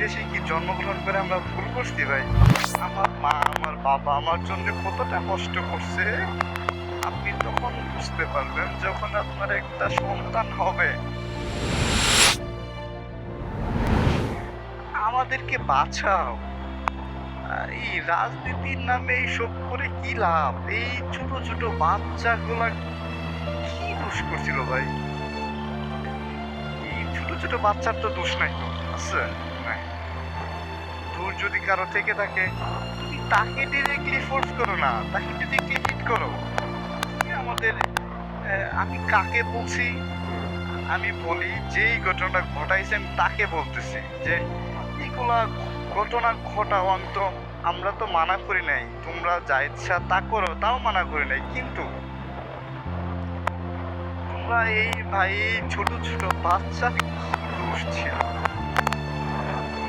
দেশে কি জন্মগ্রহণ করে আমরা ভুল করছি ভাই? আমার মা আমার বাবা আমার জন্য কতটা কষ্ট করছে আপনি তখন বুঝতে পারবেন যখন আপনার একটা সন্তান হবে। আমাদেরকে বাঁচাও। এই রাজনীতির নামে এইসব করে কি লাভ? এই ছোট ছোট বাচ্চাগুলা কি দোষ করছিল ভাই? এই ছোট ছোট বাচ্চার তো দোষ নাই, তো আছে নাই। দোষ যদি কারো থেকে থাকে তুমি তাকে ডিরেক্টলি ফোর্স করো না, তাকে ডিরেক্টলি হিট করো। তুমি আমাদের আমি কাকে বলছি? আমি বলি যেই ঘটনা ঘটাইছেন তাকে বলতেছি যে এগুলা ঘটনা ঘটাও। আমি তো আমরা তো মানা করি নাই, তোমরা যা ইচ্ছা তা করো, তাও মানা করি নাই, কিন্তু তোমরা এই ভাই ছোট ছোট বাচ্চার কি দোষ ছিল?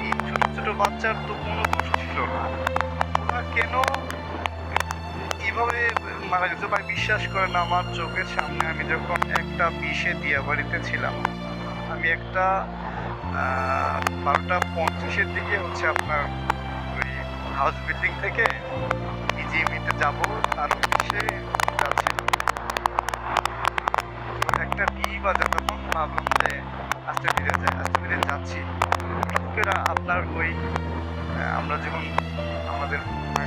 এই ছোট ছোট বাচ্চার তো কোনো দোষ ছিল না। ওরা কেন এইভাবে মারা গেছে ভাই? বিশ্বাস করেন আমার চোখের সামনে আমি যখন একটা বিশে দিয়া বাড়িতে ছিলাম, আমি একটা 12:50-এর দিকে হচ্ছে আপনার ওই হাউস বিল্ডিং থেকে বিজিএমিতে যাবো, তার উদ্দেশ্যে যাচ্ছিলাম। তো একটা বাজে তখন ভাবলাম যে আস্তে ধীরে যাচ্ছি। লোকেরা আপনার ওই আমরা যখন আমাদের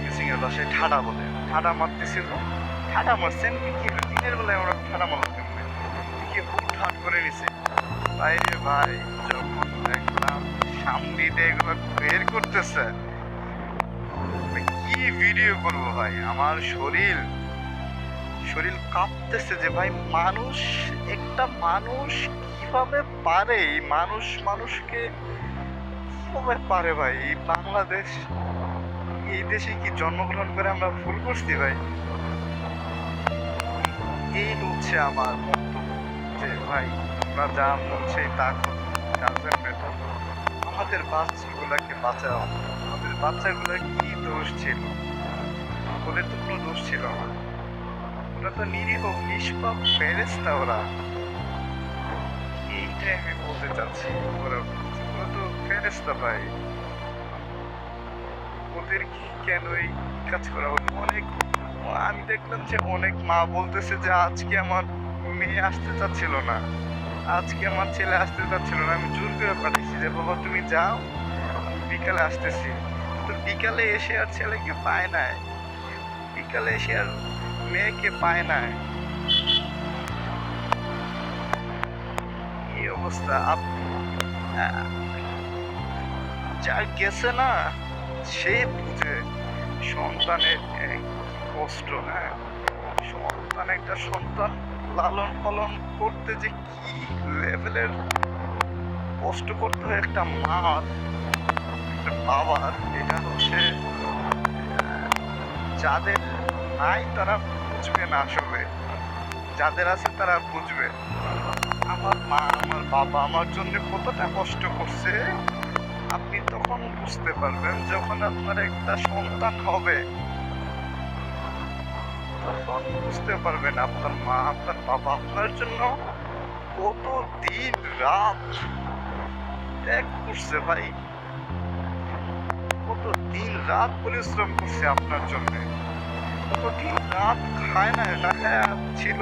মিসিংয়ের বাসায় ঠাডা মারতেছিল, ঠাডা মারছেন কি দিনের বেলায় আমরা ঠাডা মারলাম দিকে হুট ঠাট করে নিছে। বাইরে ভাই যখন দেখলাম সামনে দিয়ে এগুলো বের করতেছে, কি ভিডিও করবো ভাই? আমার শরীর কাঁপতেছে যে ভাই একটা মানুষ কিভাবে পারে? মানুষকে কিভাবে পারে ভাই? এই বাংলাদেশ, এই দেশে কি জন্মগ্রহণ করে আমরা ভুল করছি ভাই? এই হচ্ছে আমার বক্তব্য যে ভাই আমরা যা মন সেই তা আমাদের বাচ্চাগুলাকে বাঁচাও। আমাদের বাচ্চাগুলোর কি দোষ ছিল? ওদের তো কোনো দোষ ছিল না, ওরা তো নিরীহ নিষ্পাপ ফেরেশতা। ওরা এইটাই আমি বলতে চাচ্ছি, ওরা তো ফেরেশতা ভাই। ওদের কেন এই কাজ করা হলো? আমি দেখলাম যে অনেক মা বলতেছে যে আজকে আমার মেয়ে আসতে চাচ্ছিল না, আজকে আমার ছেলে আসতে চাচ্ছিল না, আমি জোর করে পাঠিয়েছি যে বাবা তুমি যাও, বিকালে আসতেছি। তো বিকালে এসে আর ছেলেকে পায় নাই, বিকালে এসে আর মেয়েকে পায় নাই। এই অবস্থা। যার গেছে না সে বুঝে সন্তানের কষ্ট। হ্যাঁ, একটা সন্তান লালন পালন করতে যে কি লেভেলের কষ্ট করতে হয় একটা মার, একটা বাবার, এটা হচ্ছে যাদের নাই তারা বুঝবে না। আসলে যাদের আছে তারা বুঝবে। আমার মা আমার বাবা আমার জন্য কতটা কষ্ট করছে আপনি তখন বুঝতে পারবেন যখন আপনার একটা সন্তান হবে। তখন বুঝতে পারবেন আপনার মা আপনার বাবা আপনার জন্য কত দিন রাত ত্যাগ করছে ভাই, কত দিন রাত পরিশ্রম করছে আপনার জন্য, কত দিন রাত খায় না, না খায় ছিল।